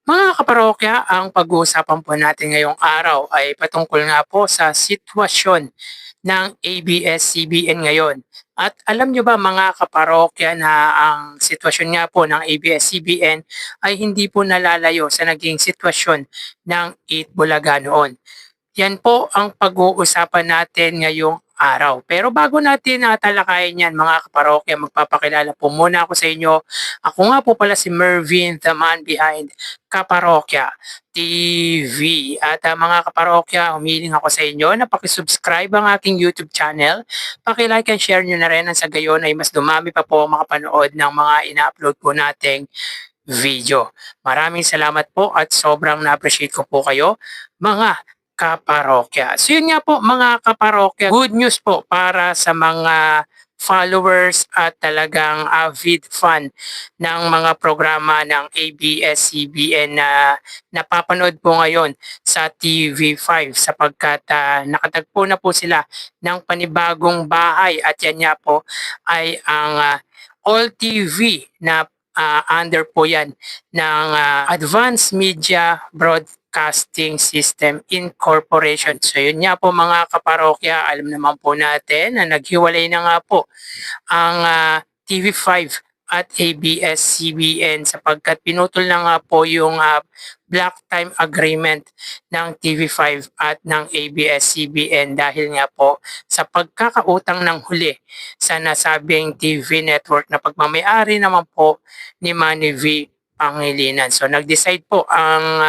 Mga kaparokya, ang pag-uusapan po natin ngayong araw ay patungkol nga po sa sitwasyon ng ABS-CBN ngayon. At alam nyo ba mga kaparokya na ang sitwasyon nga po ng ABS-CBN ay hindi po nalalayo sa naging sitwasyon ng 8 Bulaga noon. Yan po ang pag-uusapan natin ngayong araw. Pero bago natin talakayin yan mga kaparokya, magpapakilala po muna ako sa inyo. Ako nga po pala si Mervin, the man behind Kaparokya TV. At mga kaparokya, humiling ako sa inyo na pakisubscribe ang aking YouTube channel. Pakilike and share nyo na rin, ang sa gayon ay mas dumami pa po makapanood ng mga ina-upload po nating video. Maraming salamat po at sobrang na-appreciate ko po kayo mga kaparokya. So yun nga po mga kaparokya, good news po para sa mga followers at talagang avid fan ng mga programa ng ABS-CBN na napapanood po ngayon sa TV5 sapagkat nakatagpo na po sila ng panibagong bahay at yan nga po ay ang All TV na under po yan ng Advanced Media Broadcasting System Incorporation. So yun nga po mga kaparokya, alam naman po natin na naghiwalay na nga po ang TV5 at ABS-CBN sapagkat pinutol na nga po yung block time agreement ng TV5 at ng ABS-CBN dahil nga po sa pagkakautang ng huli sa nasabing TV network na pagmamayari naman po ni Manny V. Pangilinan. So nag-decide po ang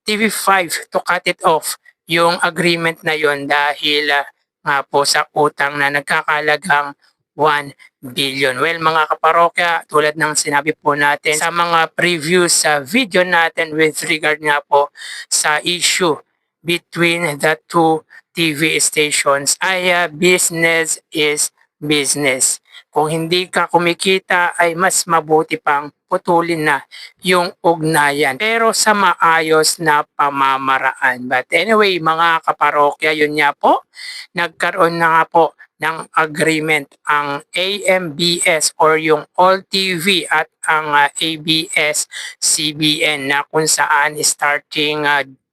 TV5 to cut it off yung agreement na yon dahil nga po sa utang na nagkakalagang 1 billion. Well mga kaparokya, tulad ng sinabi po natin sa mga previous video natin with regard nga po sa issue between the two TV stations ay business is business. Kung hindi ka kumikita ay mas mabuti pang putulin na yung ugnayan pero sa maayos na pamamaraan. But anyway mga kaparokya, yun nga po, nagkaroon na nga po ng agreement ang AMBS or yung All TV at ang ABS-CBN na kung saan starting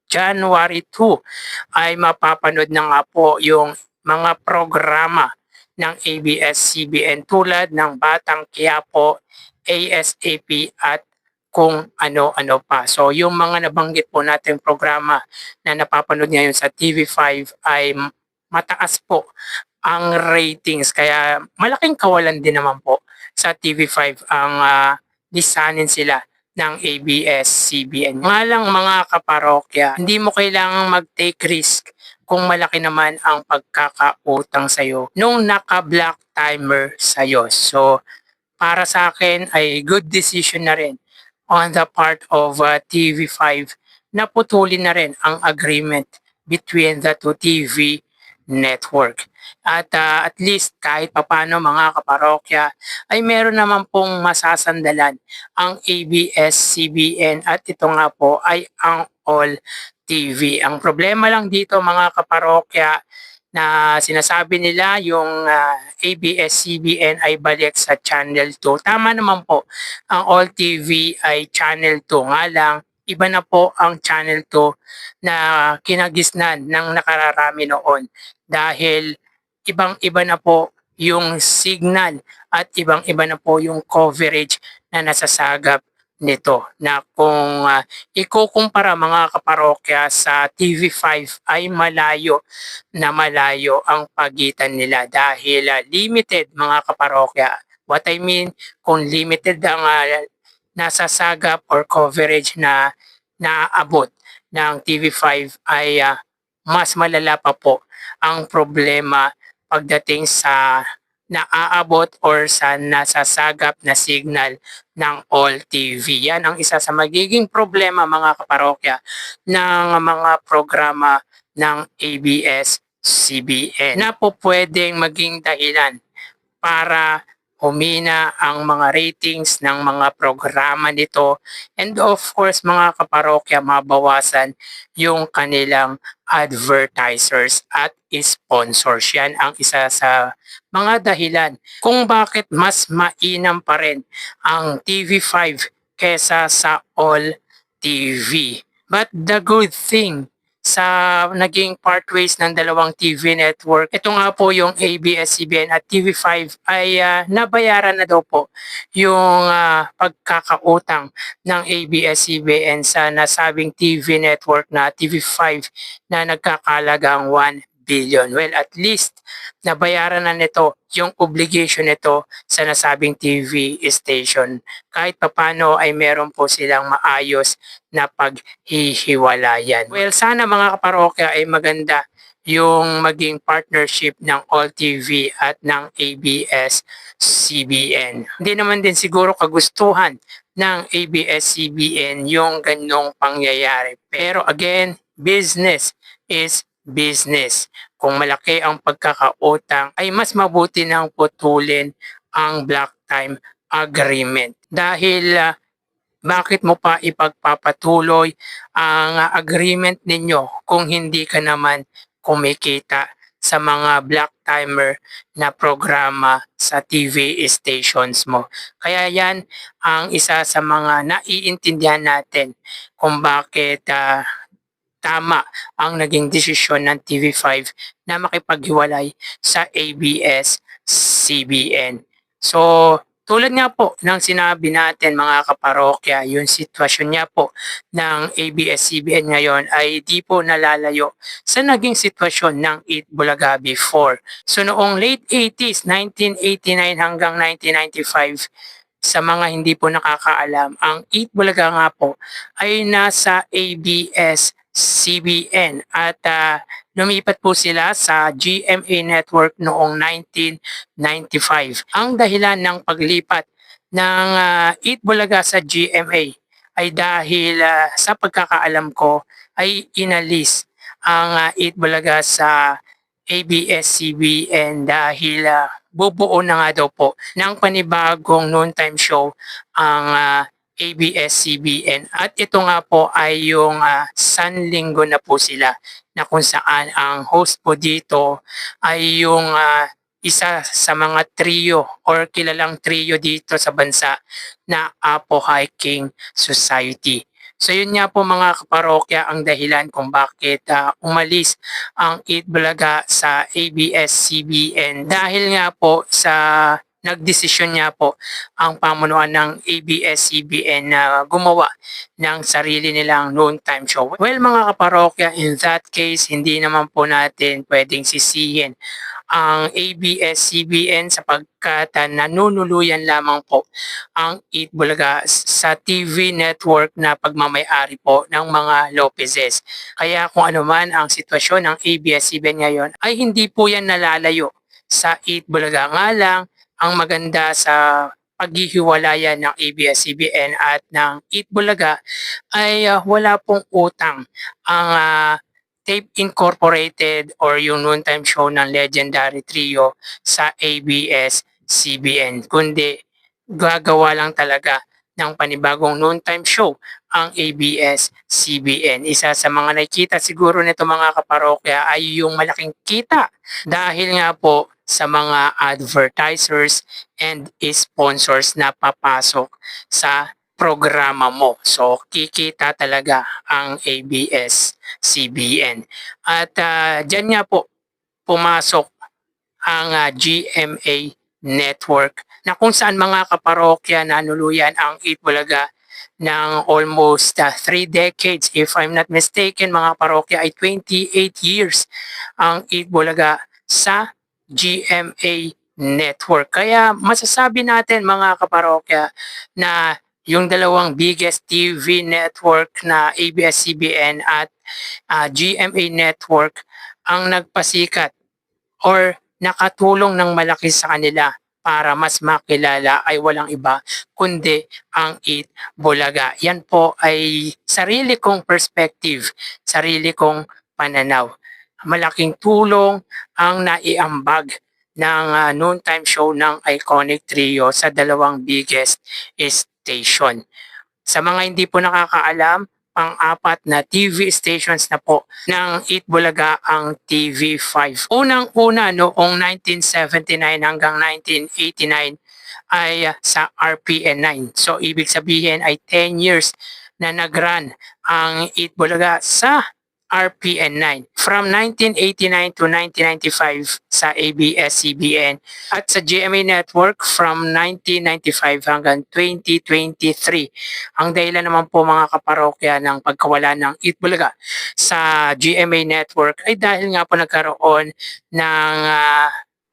January 2 ay mapapanood na nga po yung mga programa ng ABS-CBN tulad ng Batang Quiapo, ASAP at kung ano-ano pa. So yung mga nabanggit po nating programa na napapanood ngayon sa TV5 ay mataas po ang ratings kaya malaking kawalan din naman po sa TV5 ang lisanin sila ng ABS-CBN. Nga lang mga kaparokya, hindi mo kailangang mag-take risk kung malaki naman ang pagkakautang sa'yo nung naka-block timer sa'yo. So para sa akin ay good decision na rin on the part of TV5 na putulin na rin ang agreement between the two TV network. At least kahit papano mga kaparokya ay meron naman pong masasandalan ang ABS-CBN at ito nga po ay ang All TV. Ang problema lang dito mga kaparokya na sinasabi nila yung ABS-CBN ay balik sa Channel 2. Tama naman po, ang All TV ay Channel 2 nga lang iba na po ang Channel 2 na kinagisnan ng nakararami noon dahil ibang-iba na po yung signal at ibang-iba na po yung coverage na nasasagap nito na kung ikukumpara mga kaparokya sa TV5 ay malayo na malayo ang pagitan nila dahil limited mga kaparokya. What I mean, kung limited ang nasasagap or coverage na naaabot ng TV5 ay mas malala pa po ang problema pagdating sa naaabot or sa nasasagap na signal ng All TV. Yan ang isa sa magiging problema mga kaparokya ng mga programa ng ABS-CBN na po pwedeng maging dahilan para humina ang mga ratings ng mga programa nito and of course mga kaparokya mabawasan yung kanilang advertisers at sponsors. Yan ang isa sa mga dahilan kung bakit mas mainam pa rin ang TV5 kesa sa All TV. But the good thing sa naging partways ng dalawang TV network, ito nga po yung ABS-CBN at TV5 ay nabayaran na daw po yung pagkakautang ng ABS-CBN sa nasabing TV network na TV5 na nagkakalagang 1 billion. Well, at least nabayaran na nito yung obligation nito sa nasabing TV station. Kahit papano ay meron po silang maayos na paghihiwalayan. Well, sana mga kaparokya ay maganda yung maging partnership ng All TV at ng ABS-CBN. Hindi naman din siguro kagustuhan ng ABS-CBN yung ganong pangyayari. Pero again, business is business. Kung malaki ang pagkakautang, ay mas mabuti nang putulin ang block time agreement. Dahil bakit mo pa ipagpapatuloy ang agreement ninyo kung hindi ka naman kumikita sa mga black timer na programa sa TV stations mo. Kaya yan ang isa sa mga naiintindihan natin kung bakit tama ang naging desisyon ng TV5 na makipaghiwalay sa ABS-CBN. So, tulad nga po ng sinabi natin mga kaparokya, yung sitwasyon niya po ng ABS-CBN ngayon ay di po nalalayo sa naging sitwasyon ng Eat Bulaga before. So noong late 80s, 1989 hanggang 1995, sa mga hindi po nakakaalam, ang Eat Bulaga nga po ay nasa ABS-CBN at lumipat po sila sa GMA Network noong 1995. Ang dahilan ng paglipat ng Eat Bulaga sa GMA ay dahil sa pagkakaalam ko ay inalis ang Eat Bulaga sa ABS-CBN dahil bubuo na nga daw po ng panibagong noontime show ang ABS-CBN at ito nga po ay yung Sanlinggo na po sila na kung saan ang host po dito ay yung isa sa mga trio or kilalang trio dito sa bansa na Apo Hiking Society. So yun nga po mga kaparokya ang dahilan kung bakit umalis ang Eat Bulaga sa ABS-CBN dahil nga po sa nagdesisyon niya po ang pamunuan ng ABS-CBN na gumawa ng sarili nilang noontime show. Well mga kaparokya, in that case, hindi naman po natin pwedeng sisihin ang ABS-CBN sapagkat nanunuluyan lamang po ang Eat Bulaga sa TV network na pagmamayari po ng mga Lopezes. Kaya kung ano man ang sitwasyon ng ABS-CBN ngayon ay hindi po yan nalalayo sa Eat Bulaga. Nga lang, ang maganda sa paghihiwalayan ng ABS-CBN at ng Eat Bulaga ay wala pong utang ang Tape Incorporated or yung noontime show ng Legendary Trio sa ABS-CBN, kundi gagawa lang talaga ng panibagong noontime show ang ABS-CBN. Isa sa mga nakikita siguro nito mga kaparokya ay yung malaking kita dahil nga po sa mga advertisers and sponsors na papasok sa programa mo. So, kikita talaga ang ABS-CBN. At dyan nga po pumasok ang GMA Network na kung saan mga kaparokya nanuluyan ang Eat Bulaga ng almost 3 decades. If I'm not mistaken, mga parokya ay 28 years ang Eat Bulaga sa GMA Network. Kaya masasabi natin mga kaparokya na yung dalawang biggest TV network na ABS-CBN at GMA Network ang nagpasikat or nakatulong ng malaki sa kanila para mas makilala ay walang iba kundi ang Eat Bulaga. Yan po ay sarili kong perspective, sarili kong pananaw. Malaking tulong ang naiambag ng noontime show ng Iconic Trio sa dalawang biggest station. Sa mga hindi po nakakaalam, pang-apat na TV stations na po ng Eat Bulaga ang TV5. Unang-una noong 1979 hanggang 1989 ay sa RPN 9. So ibig sabihin ay 10 years na nag-run ang Eat Bulaga sa RPN9 from 1989 to 1995 sa ABS-CBN at sa GMA Network from 1995 hanggang 2023. Ang dahilan naman po mga kaparokya ng pagkawala ng Eat Bulaga sa GMA Network ay dahil nga po nagkaroon ng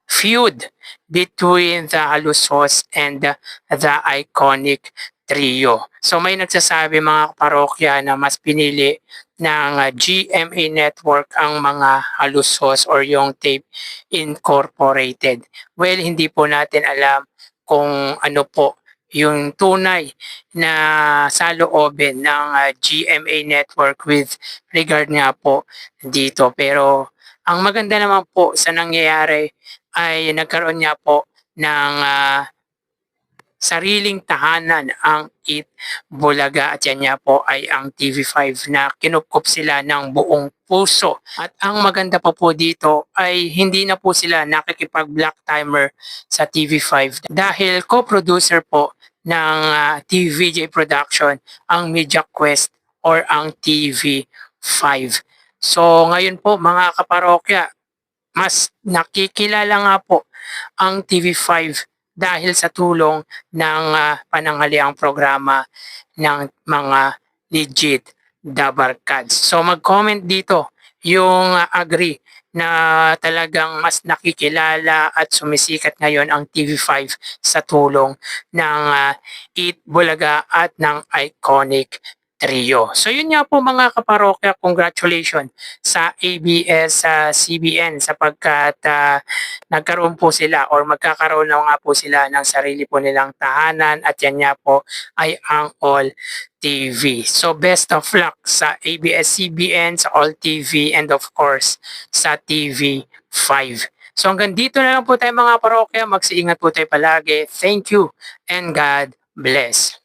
feud between the Alusos and the Iconic Trio. So may nagsasabi mga kaparokya na mas pinili ng GMA Network ang mga Alusos or yung Tape Incorporated. Well, hindi po natin alam kung ano po yung tunay na saloobin ng GMA Network with regard nga po dito. Pero ang maganda naman po sa nangyayari ay nagkaroon niya po ng sariling tahanan ang Eat Bulaga at yan niya po ay ang TV5 na kinupkup sila ng buong puso. At ang maganda pa po dito ay hindi na po sila nakikipag-black timer sa TV5 dahil co-producer po ng TVJ Production ang Media Quest or ang TV5. So ngayon po mga kaparokya, mas nakikilala nga po ang TV5 dahil sa tulong ng pananghaliang programa ng mga legit Dabarkads. So mag-comment dito yung agree na talagang mas nakikilala at sumisikat ngayon ang TV5 sa tulong ng Eat Bulaga at ng Iconic Trio. So yun nga po mga kaparokya, congratulations sa ABS-CBN sapagkat nagkaroon po sila or magkakaroon na nga po sila ng sarili po nilang tahanan at yan nga po ay ang All TV. So best of luck sa ABS-CBN, sa All TV and of course sa TV5. So hanggang dito na lang po tayo mga parokya. Magsiingat po tayo palagi. Thank you and God bless.